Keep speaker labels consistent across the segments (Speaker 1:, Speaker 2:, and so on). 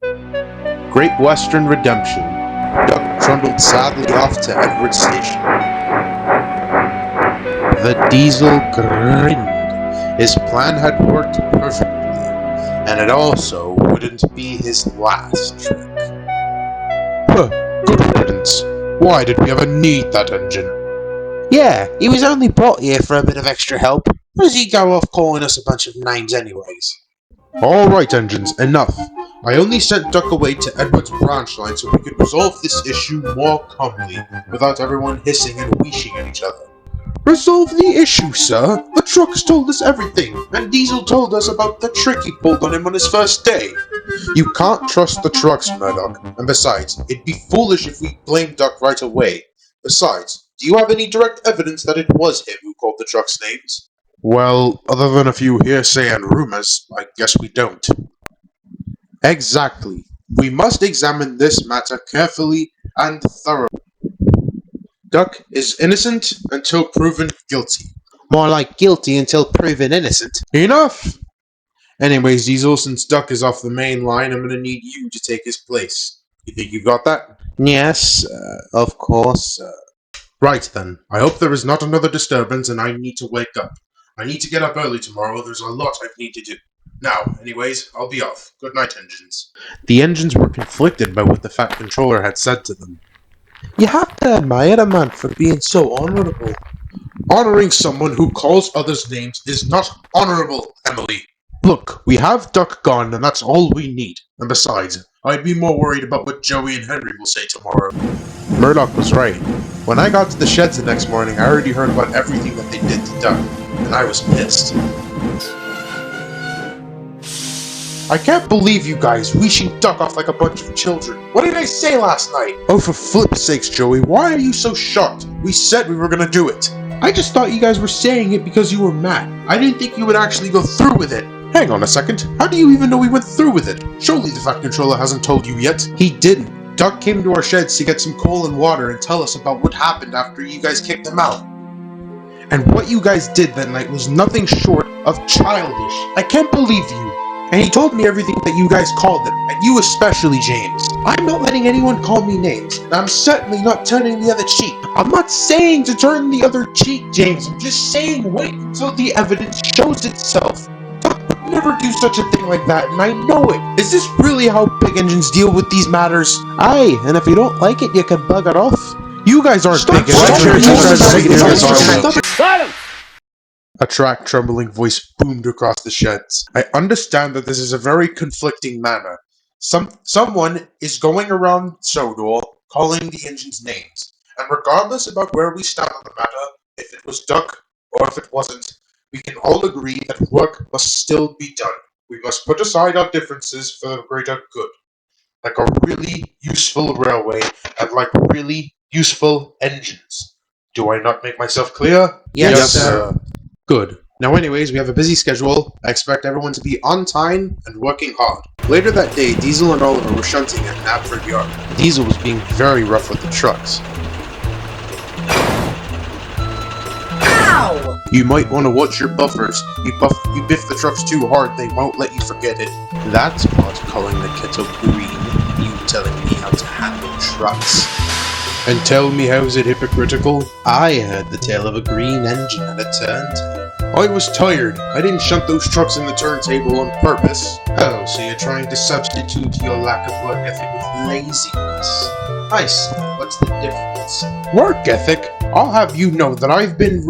Speaker 1: Great Western Redemption. Duck trundled sadly off to Edward Station. The Diesel grinned. His plan had worked perfectly, and it also wouldn't be his last trick. Good riddance. Why did we ever need that engine?
Speaker 2: Yeah, he was only brought here for a bit of extra help. Why does he go off calling us a bunch of names anyways?
Speaker 1: Alright, engines, enough. I only sent Duck away to Edward's branch line so we could resolve this issue more calmly, without everyone hissing and wheeshing at each other. Resolve the issue, sir? The trucks told us everything, and Diesel told us about the trick he pulled on him on his first day. You can't trust the trucks, Murdoch, and besides, it'd be foolish if we blamed Duck right away. Besides, do you have any direct evidence that it was him who called the trucks names? Well, other than a few hearsay and rumors, I guess we don't. Exactly. We must examine this matter carefully and thoroughly. Duck is innocent until proven guilty.
Speaker 2: More like guilty until proven innocent.
Speaker 1: Enough! Anyways, Diesel, since Duck is off the main line, I'm gonna need you to take his place. You think you got that?
Speaker 2: Yes, of course.
Speaker 1: Right then. I hope there is not another disturbance and I need to wake up. I need to get up early tomorrow. There's a lot I need to do. Now, anyways, I'll be off. Good night, engines. The engines were conflicted by what the Fat Controller had said to them.
Speaker 2: You have to admire a man for being so honourable.
Speaker 1: Honoring someone who calls others names is not honourable, Emily. Look, we have Duck gone, and that's all we need. And besides, I'd be more worried about what Joey and Henry will say tomorrow. Murdoch was right. When I got to the sheds the next morning, I already heard about everything that they did to Duck, and I was pissed. I can't believe you guys weeshing Duck off like a bunch of children. What did I say last night? Oh, for flip's sakes, Joey, why are you so shocked? We said we were gonna do it. I just thought you guys were saying it because you were mad. I didn't think you would actually go through with it. Hang on a second. How do you even know we went through with it? Surely the Fat Controller hasn't told you yet. He didn't. Duck came to our sheds to get some coal and water and tell us about what happened after you guys kicked him out. And what you guys did that night was nothing short of childish. I can't believe you. And he told me everything that you guys called him, and you especially, James. I'm not letting anyone call me names, and I'm certainly not turning the other cheek. I'm not saying to turn the other cheek, James. I'm just saying wait until the evidence shows itself. Duck would never do such a thing like that, and I know it. Is this really how big engines deal with these matters?
Speaker 2: Aye, and if you don't like it, you can bugger off.
Speaker 1: You guys aren't big engines.
Speaker 3: Silence!
Speaker 1: A track trembling voice boomed across the sheds. I understand that this is a very conflicting matter. Someone is going around Sodor calling the engines names. And regardless about where we stand on the matter, if it was Duck or if it wasn't, we can all agree that work must still be done. We must put aside our differences for the greater good. Like a really useful railway and like really useful engines. Do I not make myself clear?
Speaker 2: Yes, sir.
Speaker 1: Good. Now anyways, we have a busy schedule. I expect everyone to be on time and working hard. Later that day, Diesel and Oliver were shunting at Knapford Yard. Diesel was being very rough with the trucks.
Speaker 3: Ow!
Speaker 1: You might want to watch your buffers. You biff the trucks too hard, they won't let you forget it. That's what calling the kettle green. You telling me how to handle trucks. And tell me, how's it hypocritical? I heard the tale of a green engine and a turntable. I was tired. I didn't shunt those trucks in the turntable on purpose. Oh, so you're trying to substitute your lack of work ethic with laziness. I see. What's the difference? Work ethic? I'll have you know that I've been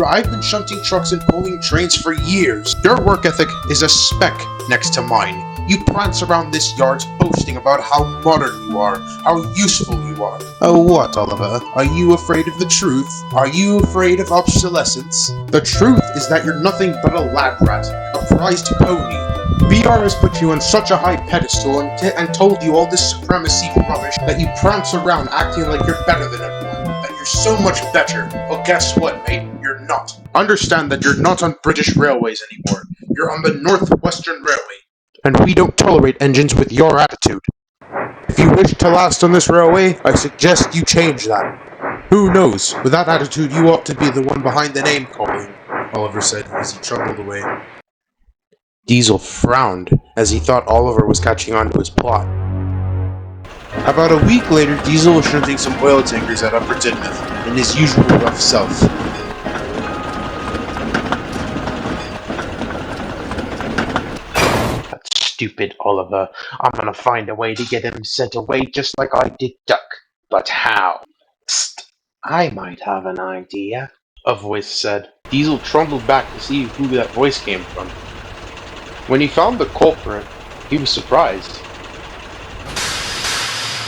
Speaker 1: shunting trucks and pulling trains for years. Your work ethic is a speck next to mine. You prance around this yard boasting about how modern you are, how useful you are. Oh, what, Oliver? Are you afraid of the truth? Are you afraid of obsolescence? The truth is that you're nothing but a lab rat, a prized pony. BR has put you on such a high pedestal and told you all this supremacy rubbish that you prance around acting like you're better than everyone, that you're so much better. Well, guess what, mate? You're not. Understand that you're not on British Railways anymore. You're on the North-Western Railway. And we don't tolerate engines with your attitude. If you wish to last on this railway, I suggest you change that. Who knows? With that attitude, you ought to be the one behind the name calling, Oliver said as he trundled away. Diesel frowned as he thought Oliver was catching on to his plot. About a week later, Diesel was shunting some oil tankers at Upper Tidmouth in his usual rough self.
Speaker 2: That stupid Oliver. I'm gonna find a way to get him sent away just like I did Duck. But how? Psst. I might have an idea.
Speaker 1: A voice said. Diesel trundled back to see who that voice came from. When he found the culprit, he was surprised.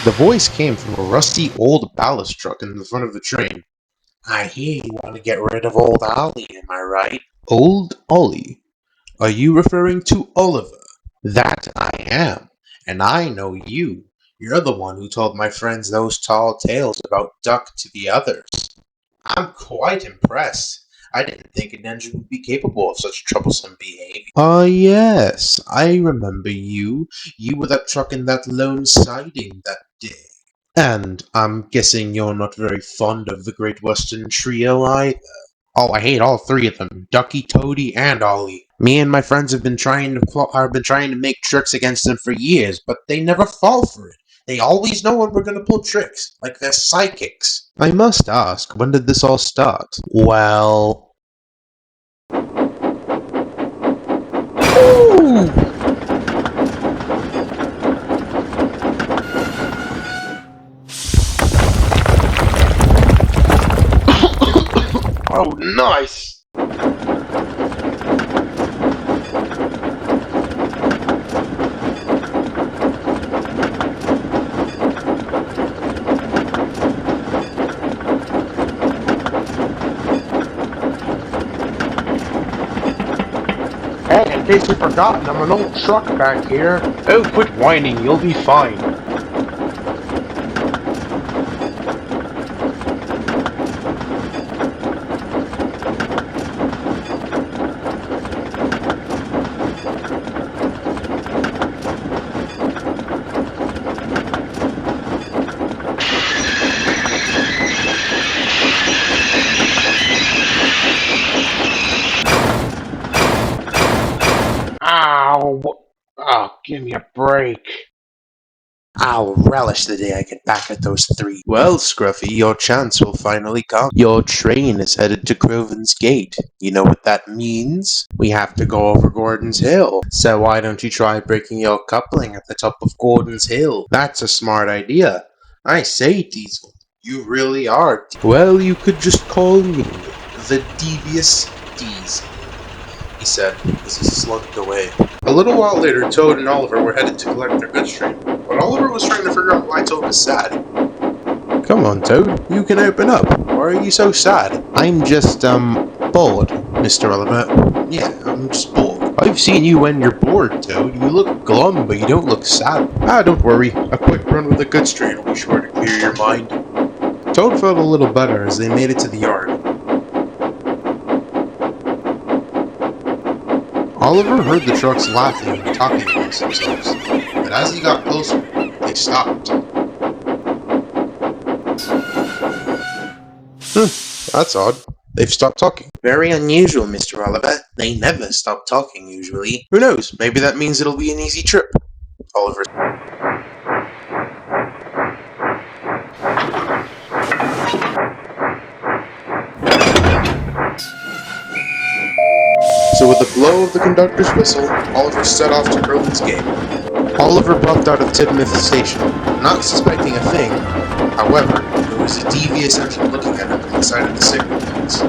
Speaker 1: The voice came from a rusty old ballast truck in the front of the train.
Speaker 2: I hear you want to get rid of old Ollie, am I right?
Speaker 1: Old Ollie? Are you referring to Oliver?
Speaker 2: That I am. And I know you. You're the one who told my friends those tall tales about Duck to the others. I'm quite impressed. I didn't think an engine would be capable of such troublesome behavior.
Speaker 1: Ah, yes, I remember you. You were that truck in that lone siding that day. And I'm guessing you're not very fond of the Great Western Trio either.
Speaker 2: Oh, I hate all three of them, Ducky, Toady, and Ollie. Me and my friends have been trying to make tricks against them for years, but they never fall for it. They always know when we're going to pull tricks, like they're psychics.
Speaker 1: I must ask, when did this all start?
Speaker 2: Well...
Speaker 1: Ooh!
Speaker 2: Oh, nice! Hey, in case you've forgotten, I'm an old truck back here.
Speaker 1: Oh, quit whining, you'll be fine.
Speaker 2: Ow! Oh, give me a break. I'll relish the day I get back at those three.
Speaker 1: Well, Scruffy, your chance will finally come. Your train is headed to Croven's Gate. You know what that means? We have to go over Gordon's Hill. So why don't you try breaking your coupling at the top of Gordon's Hill? That's a smart idea. I say, Diesel, you really are. Well, you could just call me the Devious Diesel, he said as he slunk away. A little while later, Toad and Oliver were headed to collect their goods train, but Oliver was trying to figure out why Toad was sad. Come on, Toad, you can open up. Why are you so sad? I'm just, bored, Mr. Oliver. Yeah, I'm just bored. I've seen you when you're bored, Toad. You look glum, but you don't look sad. Ah, don't worry. A quick run with the goods train will be sure to clear your mind. Toad felt a little better as they made it to the yard. Oliver heard the trucks laughing and talking amongst themselves, but as he got closer, they stopped. That's odd. They've stopped talking.
Speaker 2: Very unusual, Mr. Oliver. They never stop talking, usually.
Speaker 1: Who knows? Maybe that means it'll be an easy trip. Oliver. So with a blow of the conductor's whistle, Oliver set off to Croven's Gate. Oliver bumped out of Tidmouth Station, not suspecting a thing. However, there was a devious engine looking at him from the side of the signal lights.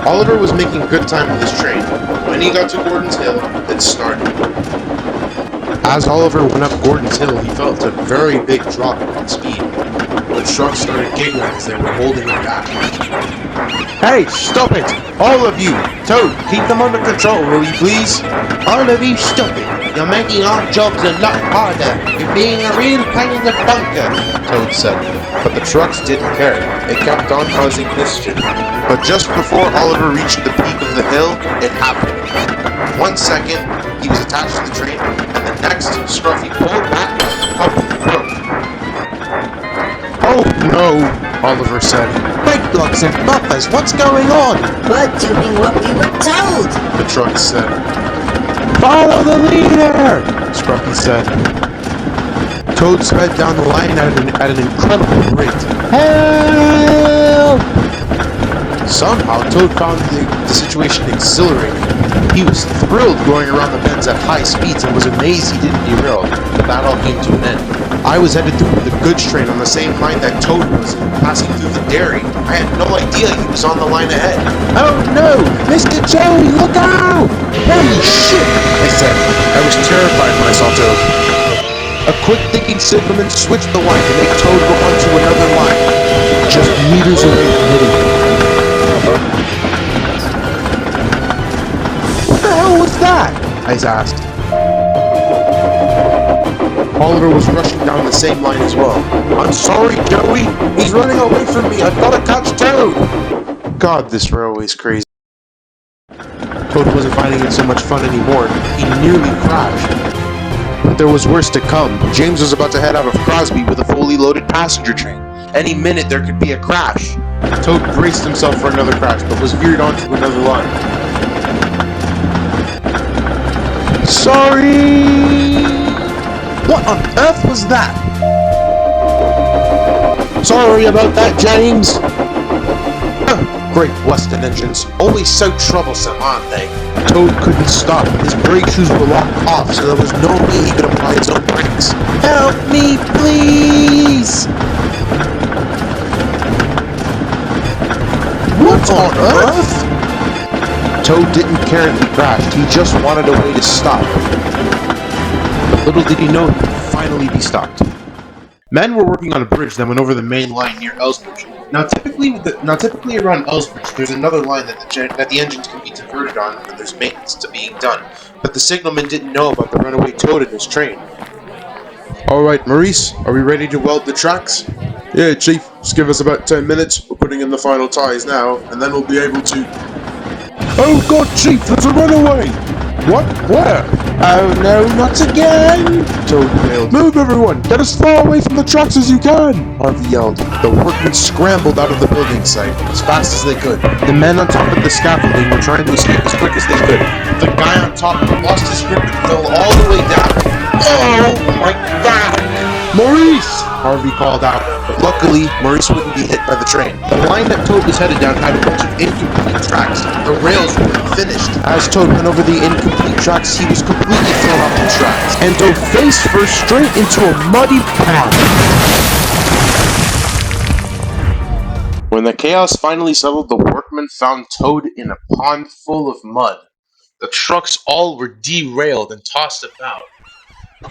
Speaker 1: Oliver was making good time with his train. When he got to Gordon's Hill, it started. As Oliver went up Gordon's Hill, he felt a very big drop in speed. The truck started giggling as they were holding him back. Hey, stop it! All of you! Toad, keep them under control, will you please? All of you, stop it! You're making our jobs a lot harder! You're being a real pain in the bunker! Toad said. But the trucks didn't care. It kept on causing mischief. But just before Oliver reached the peak of the hill, it happened. 1 second, he was attached to the train, and the next, Scruffy pulled back and the couple broke. Oh no, Oliver said. Big blocks and buffers, what's going on?
Speaker 3: We're doing what we were told.
Speaker 1: The truck said. Follow the leader, Scruffy said. Toad sped down the line at an incredible rate. Help! Somehow, Toad found the situation exhilarating. He was thrilled going around the bends at high speeds and was amazed he didn't derail, but that all came to an end. I was headed through the goods train on the same line that Toad was, passing through the dairy. I had no idea he was on the line ahead. Oh no! Mr. Joey, look out! Holy shit! I said. I was terrified when I saw Toad. A quick-thinking signalman switched the line to make Toad go onto another line, just meters away from hitting him. What the hell was that? I asked. Oliver was rushing down the same line as well. I'm sorry, Joey! He's running away from me! I've got to catch Toad! God, this railway's crazy. Toad wasn't finding it so much fun anymore. He nearly crashed. But there was worse to come. James was about to head out of Crosby with a fully loaded passenger train. Any minute there could be a crash. Toad braced himself for another crash, but was veered onto another line. Sorry! What on earth was that? Sorry about that, James! Great Western engines. Always so troublesome, aren't they? Toad couldn't stop. His brake shoes were locked off, so there was no way he could apply his own brakes. Help me, please! What on earth? Toad didn't care if he crashed. He just wanted a way to stop. But little did he know he would finally be stopped. Men were working on a bridge that went over the main line near Elsbridge. Now, typically around Elsbridge, there's another line that the engines can be diverted on when there's maintenance to being done. But the signalman didn't know about the runaway Toad in his train. Alright, Maurice, are we ready to weld the tracks? Yeah, Chief. Just give us about 10 minutes. We're putting in the final ties now, and then we'll be able to... Oh God, Chief, there's a runaway! What? Where? Oh no, not again! Toad wailed. Move everyone! Get as far away from the tracks as you can! Harvey yelled. The workmen scrambled out of the building site as fast as they could. The men on top of the scaffolding were trying to escape as quick as they could. The guy on top lost his grip and fell all the way down. Oh my God! Maurice! Harvey called out, but luckily, Maurice wouldn't be hit by the train. The line that Toad was headed down had a bunch of incomplete tracks. The rails weren't finished. As Toad went over the incomplete tracks, he was completely thrown off the tracks and dove face first straight into a muddy pond. When the chaos finally settled, the workmen found Toad in a pond full of mud. The trucks all were derailed and tossed about.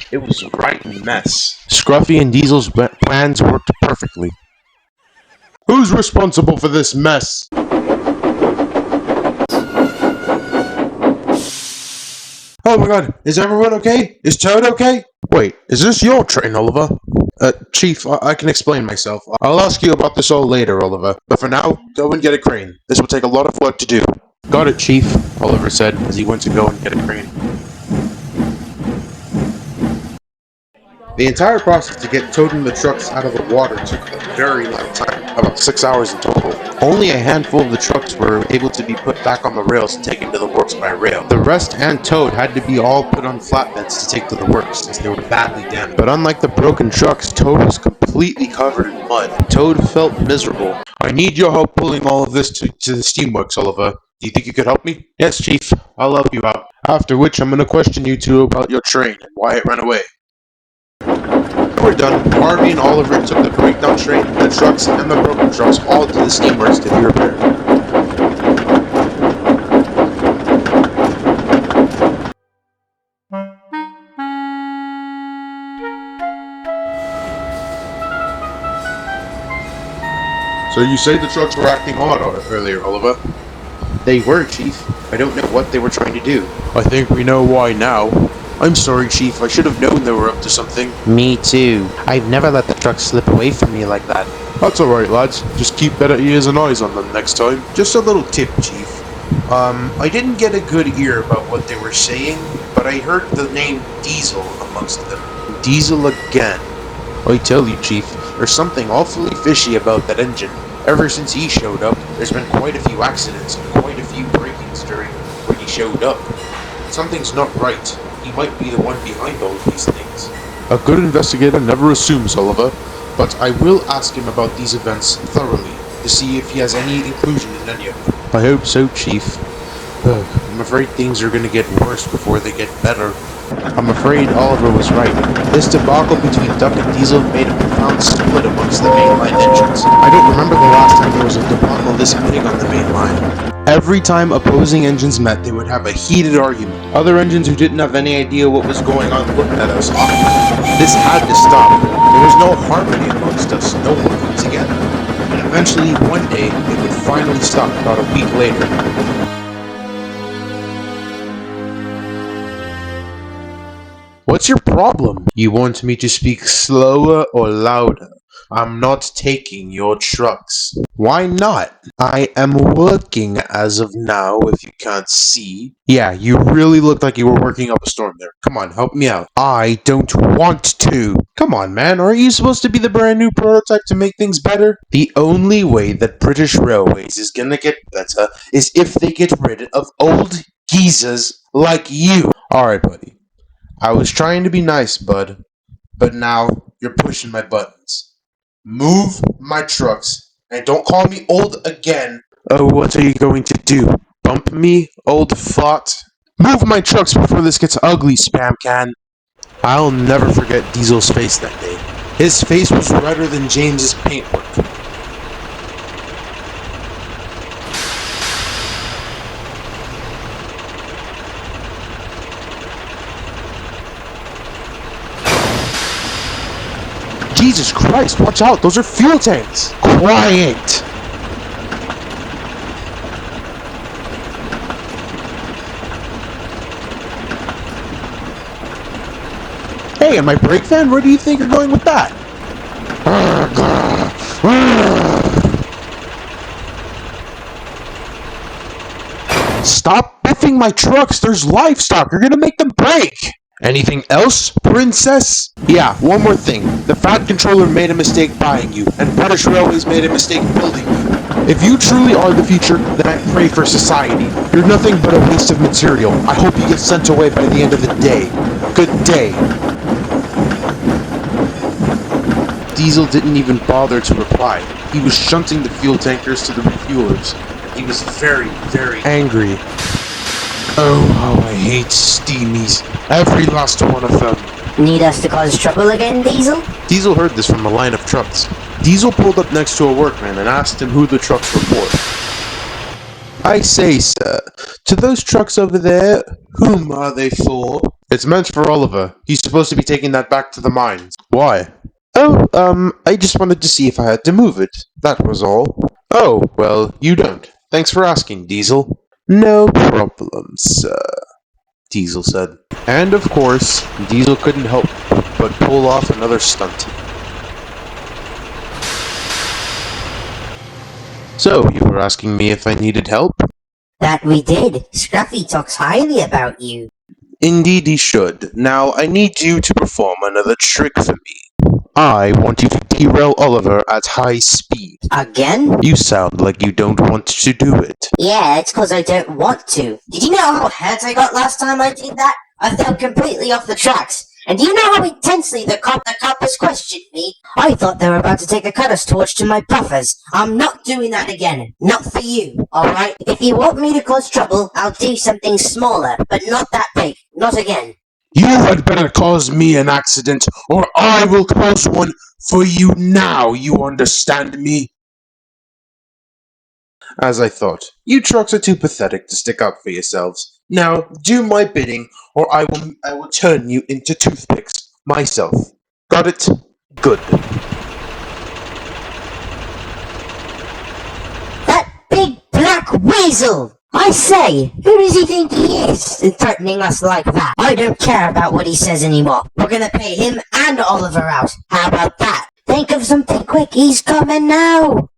Speaker 1: It was a right mess. Scruffy and Diesel's plans worked perfectly. Who's responsible for this mess? Oh my God, is everyone okay? Is Toad okay? Wait, is this your train, Oliver? Chief, I can explain myself. I'll ask you about this all later, Oliver. But for now, go and get a crane. This will take a lot of work to do. Got it, Chief, Oliver said as he went to go and get a crane. The entire process to get Toad and the trucks out of the water took a very long time, about 6 hours in total. Only a handful of the trucks were able to be put back on the rails and taken to the works by rail. The rest and Toad had to be all put on flatbeds to take to the works, as they were badly damaged. But unlike the broken trucks, Toad was completely covered in mud. Toad felt miserable. I need your help pulling all of this to the steamworks, Oliver. Do you think you could help me? Yes, Chief. I'll help you out. After which, I'm going to question you two about your train and why it ran away. When we're done, Harvey and Oliver took the breakdown train, the trucks, and the broken trucks all to the steamworks to be repaired. So you say the trucks were acting odd earlier, Oliver?
Speaker 2: They were, Chief. I don't know what they were trying to do.
Speaker 1: I think we know why now. I'm sorry, Chief. I should have known they were up to something.
Speaker 2: Me too. I've never let the truck slip away from me like that.
Speaker 1: That's alright, lads. Just keep better ears and eyes on them next time. Just a little tip, Chief. I didn't get a good ear about what they were saying, but I heard the name Diesel amongst them. Diesel again. I tell you, Chief, there's something awfully fishy about that engine. Ever since he showed up, there's been quite a few accidents and quite a few break-ins during when he showed up. Something's not right. He might be the one behind all of these things. A good investigator never assumes, Oliver, but I will ask him about these events thoroughly to see if he has any inclusion in any of them. I hope so, Chief. I'm afraid things are going to get worse before they get better.
Speaker 2: I'm afraid Oliver was right. This debacle between Duck and Diesel made a profound split amongst the mainline engines. I don't remember the last time there was a debacle this big on the main line. Every time opposing engines met, they would have a heated argument. Other engines who didn't have any idea what was going on looked at us awkwardly. This had to stop. There was no harmony amongst us, no working together. And eventually, one day, it would finally stop about a week later.
Speaker 1: What's your problem? You want me to speak slower or louder? I'm not taking your trucks. Why not? I am working as of now, if you can't see. Yeah, you really looked like you were working up a storm there. Come on, help me out. I don't want to. Come on, man. Aren't you supposed to be the brand new prototype to make things better? The only way that British Railways is gonna get better is if they get rid of old geezers like you. Alright, buddy. I was trying to be nice, bud, but now you're pushing my buttons. Move my trucks, and don't call me old again. Oh, what are you going to do? Bump me, old fart? Move my trucks before this gets ugly, spam can. I'll never forget Diesel's face that day. His face was redder than James's paintwork. Jesus Christ, watch out, those are fuel tanks! Quiet! Hey, and my brake fan, where do you think you're going with that? Stop biffing my trucks, there's livestock, you're gonna make them break! Anything else, princess? Yeah, one more thing. The Fat Controller made a mistake buying you, and British Railways made a mistake building you. If you truly are the future, then I pray for society. You're nothing but a waste of material. I hope you get sent away by the end of the day. Good day. Diesel didn't even bother to reply. He was shunting the fuel tankers to the refuelers. He was very, very angry. Oh, how I hate steamies. Every last one of them.
Speaker 3: Need us to cause trouble again, Diesel?
Speaker 1: Diesel heard this from a line of trucks. Diesel pulled up next to a workman and asked him who the trucks were for. I say, sir, to those trucks over there, whom are they for? It's meant for Oliver. He's supposed to be taking that back to the mines. Why? Oh, I just wanted to see if I had to move it. That was all. Oh, well, you don't. Thanks for asking, Diesel. No problem, sir, Diesel said. And of course, Diesel couldn't help but pull off another stunt. So, you were asking me if I needed help?
Speaker 3: That we did. Scruffy talks highly about you.
Speaker 1: Indeed he should. Now, I need you to perform another trick for me. I want you to derail Oliver at high speed.
Speaker 3: Again?
Speaker 1: You sound like you don't want to do it.
Speaker 3: Yeah, it's cause I don't want to. Did you know how hurt I got last time I did that? I fell completely off the tracks. And do you know how intensely the coppers questioned me? I thought they were about to take a cutter's torch to my buffers. I'm not doing that again. Not for you, alright? If you want me to cause trouble, I'll do something smaller, but not that big. Not again.
Speaker 1: You had better cause me an accident, or I will cause one for you now, you understand me? As I thought, you trucks are too pathetic to stick up for yourselves. Now, do my bidding, or I will turn you into toothpicks myself. Got it? Good.
Speaker 3: Black Weasel! I say, who does he think he is, threatening us like that? I don't care about what he says anymore. We're gonna pay him and Oliver out. How about that? Think of something quick, he's coming now!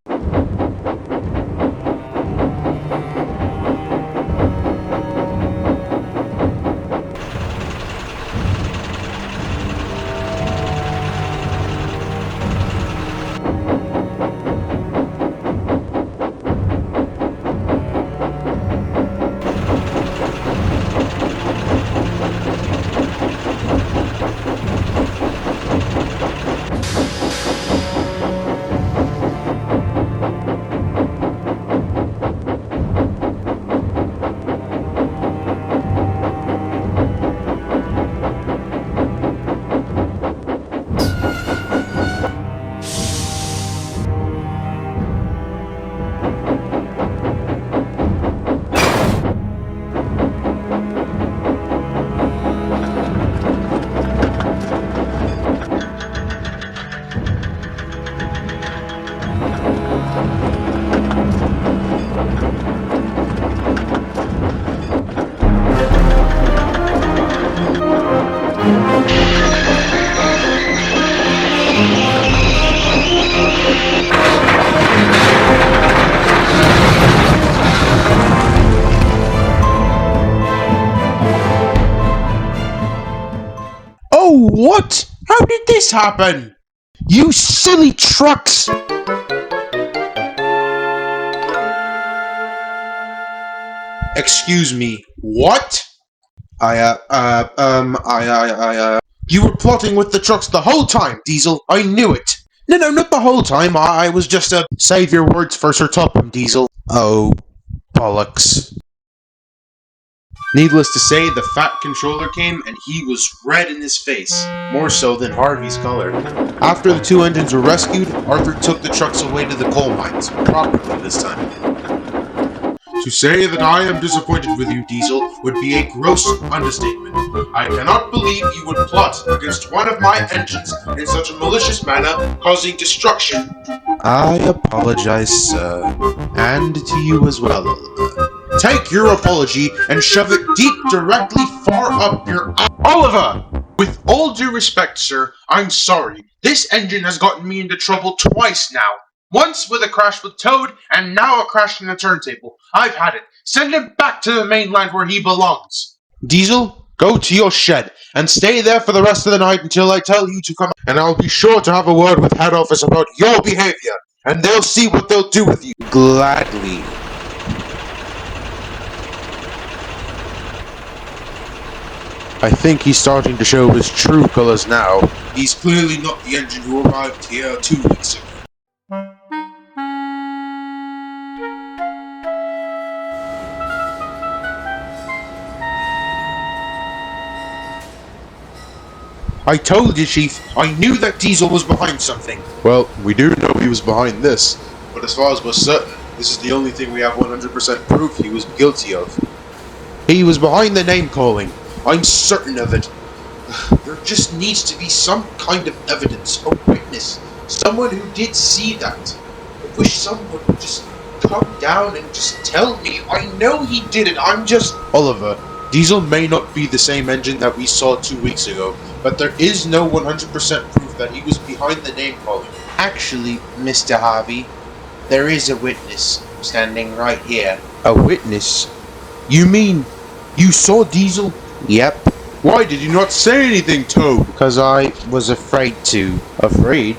Speaker 1: Oh, what? How did this happen? You silly trucks! Excuse me, what? You were plotting with the trucks the whole time, Diesel. I knew it. No, not the whole time. I was just save your words for Sir Topham, Diesel. Oh, bollocks. Needless to say, the Fat Controller came and he was red in his face, more so than Harvey's color. After the two engines were rescued, Arthur took the trucks away to the coal mines, properly this time. To say that I am disappointed with you, Diesel, would be a gross understatement. I cannot believe you would plot against one of my engines in such a malicious manner, causing destruction. I apologize, sir. And to you as well, Oliver. Take your apology and shove it deep directly far up your Oliver! With all due respect, sir, I'm sorry. This engine has gotten me into trouble twice now. Once with a crash with Toad, and now a crash in the turntable. I've had it. Send him back to the mainland where he belongs. Diesel, go to your shed, and stay there for the rest of the night until I tell you to come, and I'll be sure to have a word with head office about your behavior, and they'll see what they'll do with you. Gladly. I think he's starting to show his true colors now. He's clearly not the engine who arrived here 2 weeks ago. I told you, Chief. I knew that Diesel was behind something. Well, we do know he was behind this. But as far as we're certain, this is the only thing we have 100% proof he was guilty of. He was behind the name-calling. I'm certain of it. There just needs to be some kind of evidence, a witness, someone who did see that. I wish someone would just come down and just tell me. I know he did it, I'm just... Oliver, Diesel may not be the same engine that we saw 2 weeks ago, but there is no 100% proof that he was behind the name-calling.
Speaker 2: Actually, Mr. Harvey, there is a witness standing right here.
Speaker 1: A witness? You mean you saw Diesel?
Speaker 2: Yep,
Speaker 1: Why did you not say anything, Toad?
Speaker 2: because I was afraid to.
Speaker 1: Afraid?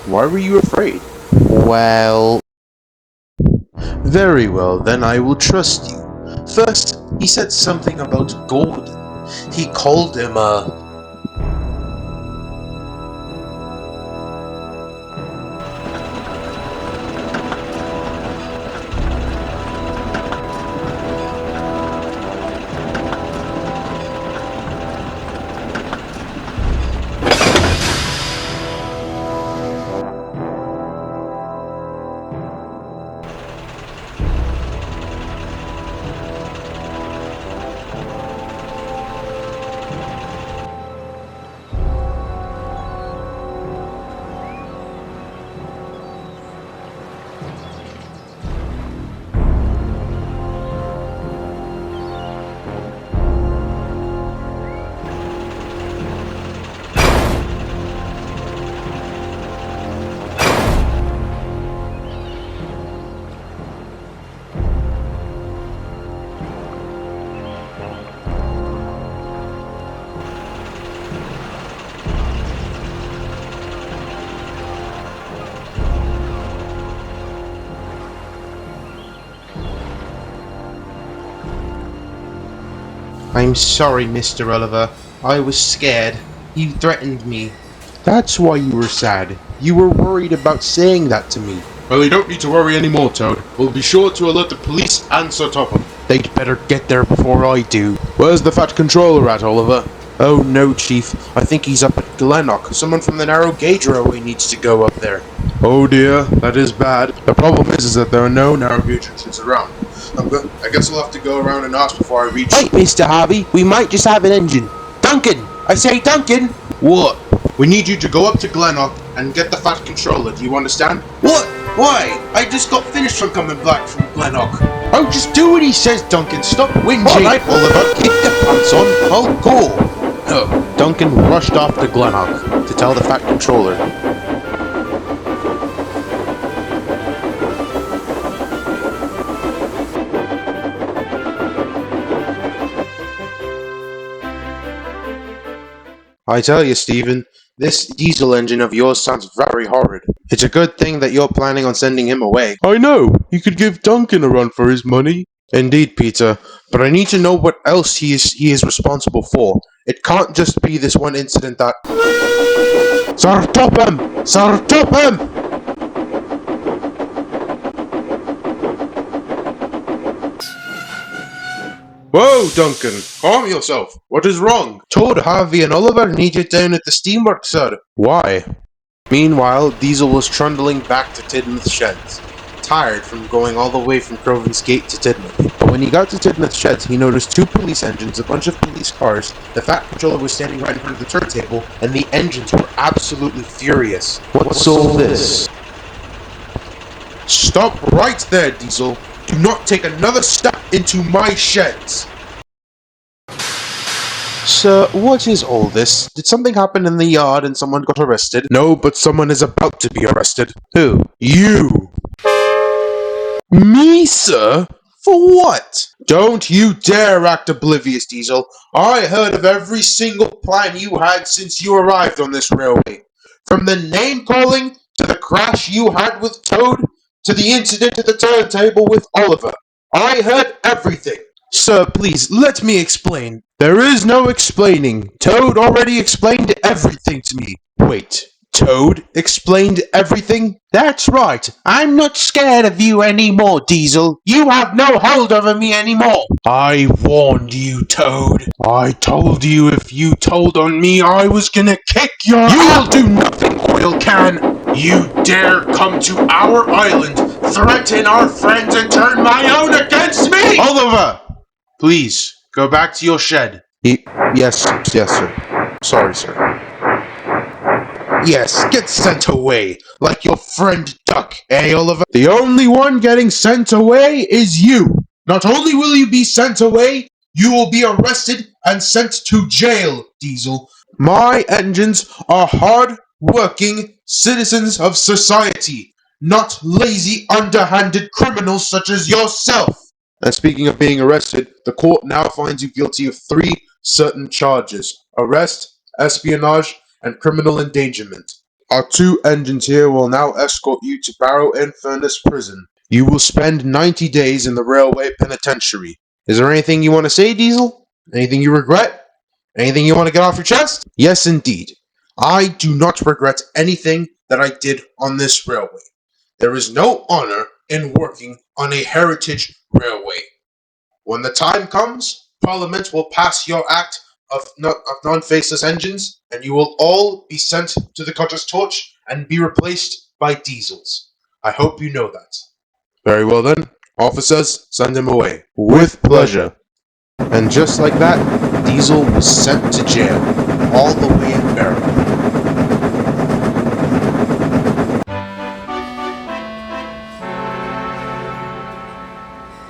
Speaker 1: Why were you afraid?
Speaker 2: Well,
Speaker 1: Very well, then I will trust you. First, he said something about Golden. He called him a...
Speaker 2: I'm sorry, Mr. Oliver. I was scared. You threatened me. That's why you were sad. You were worried about saying that to me.
Speaker 1: Well, you don't need to worry anymore, Toad. We'll be sure to alert the police and Sir Topham.
Speaker 2: They'd better get there before I do.
Speaker 1: Where's the fat controller at, Oliver?
Speaker 2: Oh no, Chief. I think he's up at Glenlock. Someone from the Narrow Gauge Railway needs to go up there.
Speaker 1: Oh dear, that is bad. The problem is that there are no narrow gauge engines around. I guess I'll have to go around and ask before I reach...
Speaker 2: Wait, Mr. Harvey. We might just have an engine. Duncan! I say Duncan!
Speaker 1: What? We need you to go up to Glenlock and get the fat controller, do you understand?
Speaker 2: What? Why? I just got finished from coming back from Glenlock. Oh, just do what he says, Duncan. Stop whinging.
Speaker 1: All right, Oliver.
Speaker 2: Keep the pants on. I'll go. Duncan rushed off to Glenlock to tell the fat controller. I tell you, Stephen, this diesel engine of yours sounds very horrid. It's a good thing that you're planning on sending him away.
Speaker 1: I know. You could give Duncan a run for his money.
Speaker 2: Indeed, Peter, but I need to know what else he is responsible for. It can't just be this one incident that... Sir Topham! Sir Topham!
Speaker 1: Whoa, Duncan! Calm yourself. What is wrong?
Speaker 2: Toad, Harvey, and Oliver need you down at the steamworks, sir. Why? Meanwhile, Diesel was trundling back to Tidmouth Sheds, tired from going all the way from Crovan's Gate to Tidmouth. But when he got to Tidmouth Sheds, he noticed 2 police engines, a bunch of police cars, the Fat Controller was standing right in front of the turntable, and the engines were absolutely furious. What's all this?
Speaker 1: Stop right there, Diesel. Do not take another step into my sheds.
Speaker 2: Sir, what is all this? Did something happen in the yard and someone got arrested?
Speaker 1: No, but someone is about to be arrested.
Speaker 2: Who?
Speaker 1: You!
Speaker 2: Me, sir? For what?
Speaker 1: Don't you dare act oblivious, Diesel. I heard of every single plan you had since you arrived on this railway. From the name-calling, to the crash you had with Toad, to the incident at the turntable with Oliver. I heard everything.
Speaker 2: Sir, please, let me explain.
Speaker 1: There is no explaining. Toad already explained everything to me.
Speaker 2: Wait, Toad explained everything?
Speaker 1: That's right. I'm not scared of you anymore, Diesel. You have no hold over me anymore. I warned you, Toad. I told you if you told on me, I was gonna kick your... You'll do nothing, oil can. You dare come to our island, threaten our friends, and turn my own against me?
Speaker 2: Oliver! Please, go back to your shed. Yes, sir. Sorry, sir.
Speaker 1: Yes, get sent away, like your friend Duck, eh, Oliver? The only one getting sent away is you. Not only will you be sent away, you will be arrested and sent to jail, Diesel. My engines are hard-working citizens of society, not lazy, underhanded criminals such as yourself. And speaking of being arrested, the court now finds you guilty of 3 certain charges: arrest, espionage, and criminal endangerment. Our 2 engines here will now escort you to Barrow-in-Furness Prison. You will spend 90 days in the railway penitentiary. Is there anything you want to say, Diesel? Anything you regret? Anything you want to get off your chest? Yes, indeed. I do not regret anything that I did on this railway. There is no honor in working on a heritage railway. When the time comes, Parliament will pass your act of non-faceless engines, and you will all be sent to the Cutter's Torch and be replaced by diesels. I hope you know that. Very well then. Officers, send him away. With pleasure.
Speaker 2: And just like that, Diesel was sent to jail, all the way in Barrow.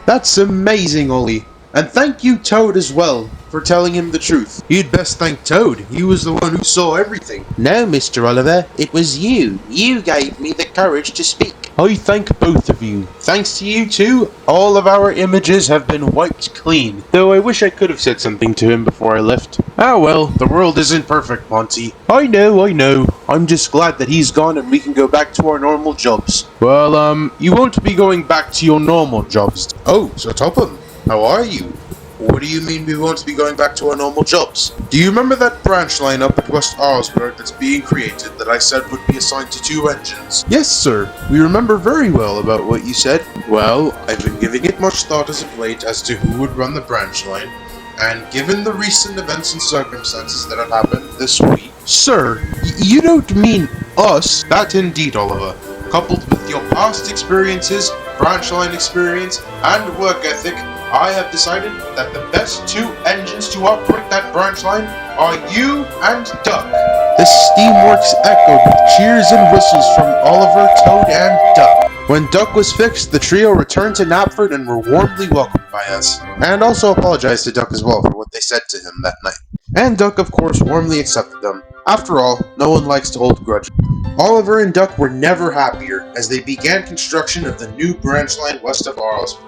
Speaker 2: That's amazing, Ollie. And thank you, Toad, as well, for telling him the truth.
Speaker 1: You'd best thank Toad. He was the one who saw everything.
Speaker 2: No, Mr. Oliver, it was you. You gave me the courage to speak. I thank both of you. Thanks to you two, all of our images have been wiped clean. Though I wish I could have said something to him before I left.
Speaker 1: Ah well, the world isn't perfect, Monty.
Speaker 2: I know. I'm just glad that he's gone and we can go back to our normal jobs.
Speaker 1: Well, you won't be going back to your normal jobs. Oh, Sir Topham, how are you? What do you mean we won't be going back to our normal jobs? Do you remember that branch line up at West Arlesburg that's being created that I said would be assigned to 2 engines? Yes, sir. We remember very well about what you said. Well, I've been giving it much thought as of late as to who would run the branch line, and given the recent events and circumstances that have happened this week... Sir, you don't mean us? That indeed, Oliver. Coupled with your past experiences, branch line experience, and work ethic, I have decided that the best 2 engines to operate that branch line are you and Duck. The steamworks echoed with cheers and whistles from Oliver, Toad, and Duck. When Duck was fixed, the trio returned to Knapford and were warmly welcomed by us. And also apologized to Duck as well for what they said to him that night. And Duck, of course, warmly accepted them. After all, no one likes to hold grudges. Oliver and Duck were never happier as they began construction of the new branch line west of Arlesburg.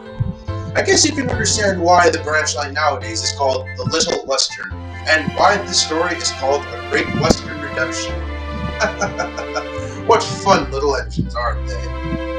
Speaker 1: I guess you can understand why the branch line nowadays is called the Little Western, and why this story is called A Great Western Redemption. What fun little engines, aren't they?